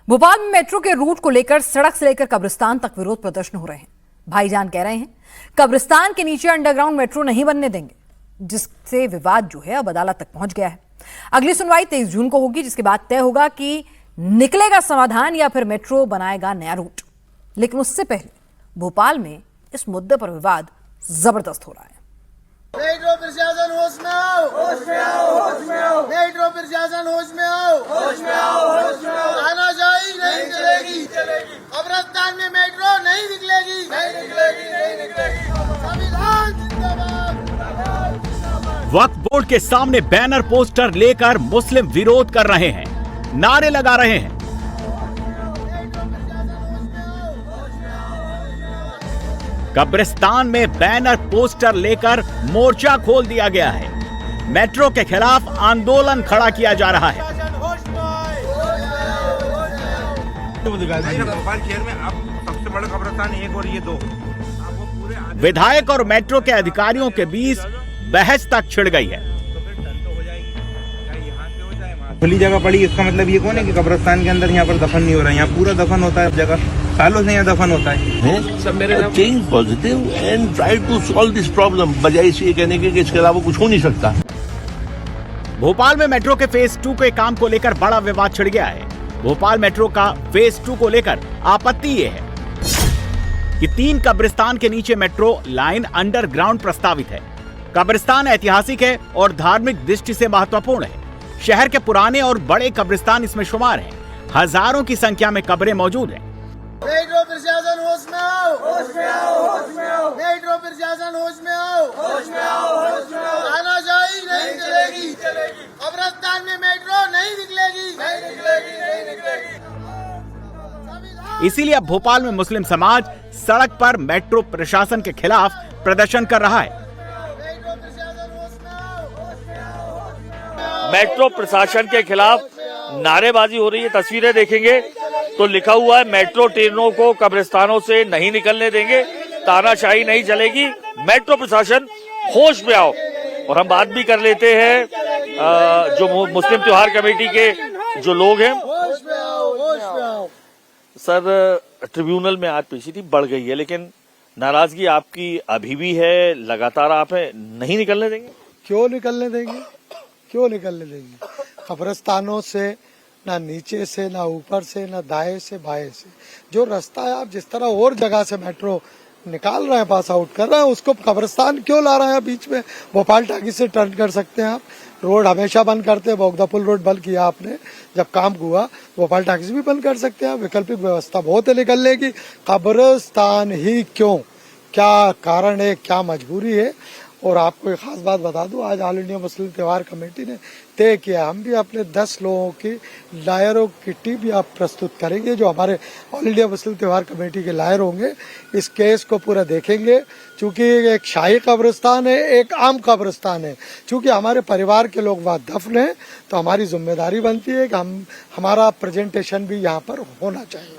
भोपाल में मेट्रो के रूट को लेकर सड़क से लेकर कब्रिस्तान तक विरोध प्रदर्शन हो रहे हैं। भाईजान कह रहे हैं कब्रिस्तान के नीचे अंडरग्राउंड मेट्रो नहीं बनने देंगे, जिससे विवाद जो है अब अदालत तक पहुंच गया है। अगली सुनवाई 23 जून को होगी, जिसके बाद तय होगा कि निकलेगा समाधान या फिर मेट्रो बनाएगा नया रूट। लेकिन उससे पहले भोपाल में इस मुद्दे पर विवाद जबरदस्त हो रहा है। मेट्रो प्रशासन होश में आओ, होश में आओ, होश में आओ। मेट्रो प्रशासन होश में आओ, होश में आओ, होश में आओ। तानाशाही नहीं चलेगी, कब्रिस्तान में मेट्रो नहीं निकलेगी, नहीं निकलेगी, नहीं निकलेगी। संविधान जिंदाबाद। वक्फ बोर्ड के सामने बैनर पोस्टर लेकर मुस्लिम विरोध कर रहे हैं, नारे लगा रहे हैं। कब्रिस्तान में बैनर पोस्टर लेकर मोर्चा खोल दिया गया है। मेट्रो के खिलाफ आंदोलन खड़ा किया जा रहा है। भोपाल शहर में अब सबसे बड़ा कब्रिस्तान एक और ये दो। विधायक और मेट्रो के अधिकारियों के बीच बहस तक छिड़ गई है। खुली जगह पड़ी, इसका मतलब ये कौन है कि कब्रिस्तान के अंदर यहाँ पर दफन नहीं हो रहा है? यहाँ पूरा दफन होता है, जगह सालों से यहाँ दफन होता है। Change positive and try to solve this problem, बजाय इसे कहने के कि इसके अलावा कुछ हो नहीं सकता। भोपाल में मेट्रो के फेज 2 के काम को लेकर बड़ा विवाद छिड़ गया है। भोपाल मेट्रो का फेज 2 को लेकर आपत्ति ये है कि 3 कब्रिस्तान के नीचे मेट्रो लाइन अंडरग्राउंड प्रस्तावित है। कब्रिस्तान ऐतिहासिक है और धार्मिक दृष्टि से महत्वपूर्ण है। शहर के पुराने और बड़े कब्रिस्तान इसमें शुमार हैं। हजारों की संख्या में कब्रें मौजूद हैं। मेट्रो प्रशासन होश में आओ, होश में आओ, होश में आओ। मेट्रो प्रशासन होश में आओ, होश में आओ, होश में आओ। तानाशाही नहीं चलेगी, कब्रिस्तान में मेट्रो नहीं निकलेगी, नहीं निकलेगी, नहीं निकलेगी। इसीलिए अब भोपाल में मुस्लिम समाज सड़क पर मेट्रो प्रशासन के खिलाफ प्रदर्शन कर रहा है। मेट्रो प्रशासन के खिलाफ नारेबाजी हो रही है। तस्वीरें देखेंगे तो लिखा हुआ है मेट्रो ट्रेनों को कब्रिस्तानों से नहीं निकलने देंगे, तानाशाही नहीं चलेगी, मेट्रो प्रशासन होश में आओ। और हम बात भी कर लेते हैं जो मुस्लिम त्योहार कमेटी के जो लोग हैं। सर, ट्रिब्यूनल में आज पेशी बढ़ गई है, लेकिन नाराजगी आपकी अभी भी है, लगातार आप नहीं निकलने देंगे? क्यों निकलने देंगे, क्यों निकलने देंगे? कब्रिस्तानों से ना नीचे से, ना ऊपर से, ना दाएं से, बाएं से, जो रास्ता है आप जिस तरह और जगह से मेट्रो निकाल रहे हैं, पास आउट कर रहे हैं, उसको कब्रिस्तान क्यों ला रहे हैं बीच में? भोपाल टाकी से टर्न कर सकते हैं आप। रोड हमेशा बंद करते हैं, बोगदापुल रोड बंद किया आपने जब काम हुआ, भोपाल टाकी से भी बंद कर सकते हैं आप। वैकल्पिक व्यवस्था बहुत है निकलने की। कब्रिस्तान ही क्यों, क्या कारण है, क्या मजबूरी है? और आपको एक खास बात बता दूं, आज ऑल इंडिया मुस्लिम त्योहार कमेटी ने तय किया, हम भी अपने 10 लोगों की लायरों की टीम भी आप प्रस्तुत करेंगे, जो हमारे ऑल इंडिया मुस्लिम त्योहार कमेटी के लायर होंगे। इस केस को पूरा देखेंगे, चूंकि एक शाही कब्रिस्तान है, एक आम कब्रिस्तान है। चूंकि हमारे परिवार के लोग वहाँ दफन है, तो हमारी जिम्मेदारी बनती है कि हमारा प्रेजेंटेशन भी यहाँ पर होना चाहिए।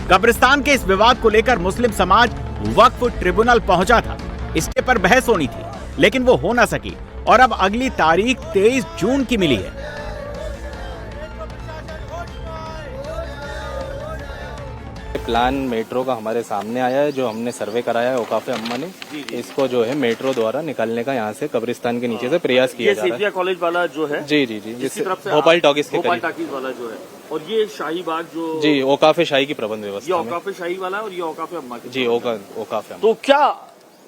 कब्रिस्तान के इस विवाद को लेकर मुस्लिम समाज वक्फ ट्रिब्यूनल पहुंचा था। इसके पर बहस होनी थी, लेकिन वो हो ना सकी और अब अगली तारीख 23 जून की मिली है। प्लान मेट्रो का हमारे सामने आया है, जो हमने सर्वे कराया है औकाफे अम्मा ने। इसको जो है मेट्रो द्वारा निकलने का यहाँ से कब्रिस्तान के नीचे से प्रयास किया जा रहा है। कॉलेज वाला जो है, जी जी जी, भोपाल टॉकीज के भोपाल टॉकीज वाला जो है, और ये शाही बाग जो, जी औकाफे शाही की प्रबंध व्यवस्था, ये औकाफे शाही वाला है और ये औकाफे अम्मा की। जी औकाफे। तो क्या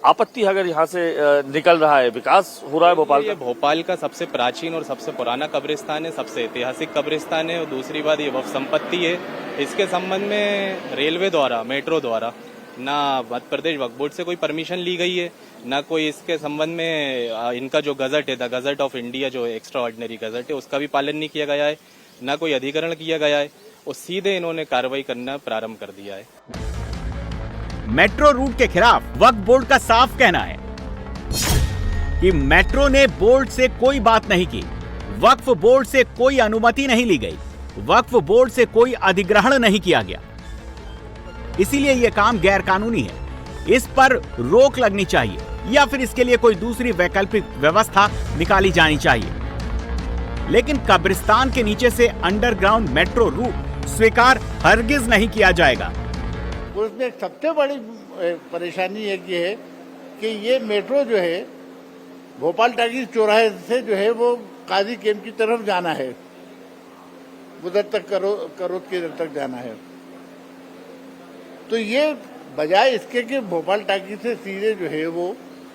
आपत्ति अगर यहाँ से निकल रहा है, विकास हो रहा है भोपाल का? भोपाल का सबसे प्राचीन और सबसे पुराना कब्रिस्तान है, सबसे ऐतिहासिक कब्रिस्तान है। और दूसरी बात, ये वक्फ संपत्ति है। इसके संबंध में रेलवे द्वारा, मेट्रो द्वारा ना मध्य प्रदेश वक्फ बोर्ड से कोई परमिशन ली गई है, ना कोई इसके संबंध में इनका जो गजट है, द गजट ऑफ इंडिया, जो एक्स्ट्रा ऑर्डिनरी गजट है, उसका भी पालन नहीं किया गया है, ना कोई अधिकरण किया गया है। और सीधे इन्होंने कार्रवाई करना प्रारंभ कर दिया है। मेट्रो रूट के खिलाफ वक्फ बोर्ड का साफ कहना है कि मेट्रो ने बोर्ड से कोई बात नहीं की, वक्फ बोर्ड से कोई अनुमति नहीं ली गई, वक्फ बोर्ड से कोई अधिग्रहण नहीं किया गया, इसीलिए यह काम गैर कानूनी है। इस पर रोक लगनी चाहिए या फिर इसके लिए कोई दूसरी वैकल्पिक व्यवस्था निकाली जानी चाहिए। लेकिन कब्रिस्तान के नीचे से अंडरग्राउंड मेट्रो रूट स्वीकार हरगिज नहीं किया जाएगा। उसमें एक सबसे बड़ी परेशानी एक ये है कि ये मेट्रो जो है भोपाल टाकीज चौराहे से जो है वो काजी कैंप की तरफ जाना है, उधर तक करोद के इधर तक जाना है। तो ये बजाय इसके कि भोपाल टाकीज से सीधे जो है वो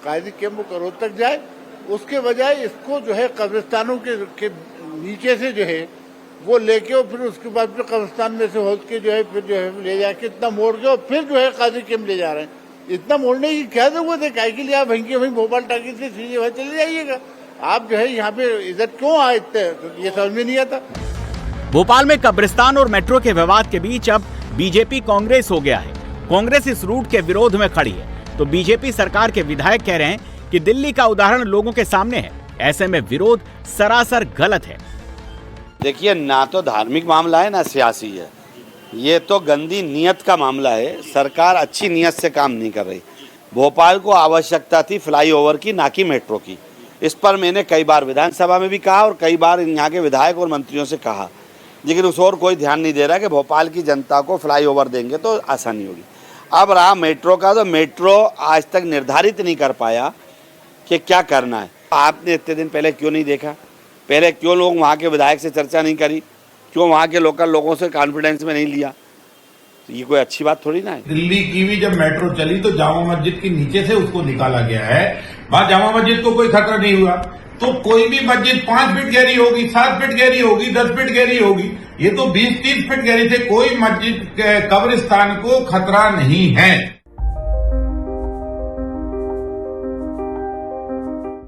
काजी कैंप करोद तक जाए, उसके बजाय इसको जो है कब्रिस्तानों के नीचे से जो है वो लेके और फिर उसके बाद फिर कब्रिस्तान में से होद के जो है फिर जो है ले जाके इतना मोड़ के और फिर जो है काजी कैंप ले जा रहे हैं। इतना मोड़ने की क्या जरूरत है? काय के लिए आप वहीं भोपाल टाकी से सीधे वहां चले जाइएगा। आप जो है यहाँ पे इधर क्यों आए थे? ये समझ में नहीं आता। भोपाल में कब्रिस्तान और मेट्रो के विवाद के बीच अब बीजेपी कांग्रेस हो गया है। कांग्रेस इस रूट के विरोध में खड़ी है तो बीजेपी सरकार के विधायक कह रहे हैं कि दिल्ली का उदाहरण लोगों के सामने है। ऐसे में विरोध सरासर गलत है। देखिए, ना तो धार्मिक मामला है ना सियासी है, ये तो गंदी नीयत का मामला है। सरकार अच्छी नीयत से काम नहीं कर रही। भोपाल को आवश्यकता थी फ्लाईओवर की, ना कि मेट्रो की। इस पर मैंने कई बार विधानसभा में भी कहा और कई बार यहाँ के विधायक और मंत्रियों से कहा, लेकिन उस ओर कोई ध्यान नहीं दे रहा कि भोपाल की जनता को फ्लाईओवर देंगे तो आसानी होगी। अब रहा मेट्रो का, तो मेट्रो आज तक निर्धारित नहीं कर पाया कि क्या करना है। आपने इतने दिन पहले क्यों नहीं देखा? पहले क्यों लोग वहाँ के विधायक से चर्चा नहीं करी? क्यों वहाँ के लोकल लोगों से कॉन्फिडेंस में नहीं लिया? तो ये कोई अच्छी बात थोड़ी ना है। दिल्ली की भी जब मेट्रो चली तो जामा मस्जिद के नीचे से उसको निकाला गया है। वहाँ जामा मस्जिद को कोई खतरा नहीं हुआ। तो कोई भी मस्जिद 5 फीट गहरी होगी, 7 फीट गहरी होगी, 10 फीट गहरी होगी, ये तो 20-30 फीट गहरी थे। कोई मस्जिद कब्रिस्तान को खतरा नहीं है।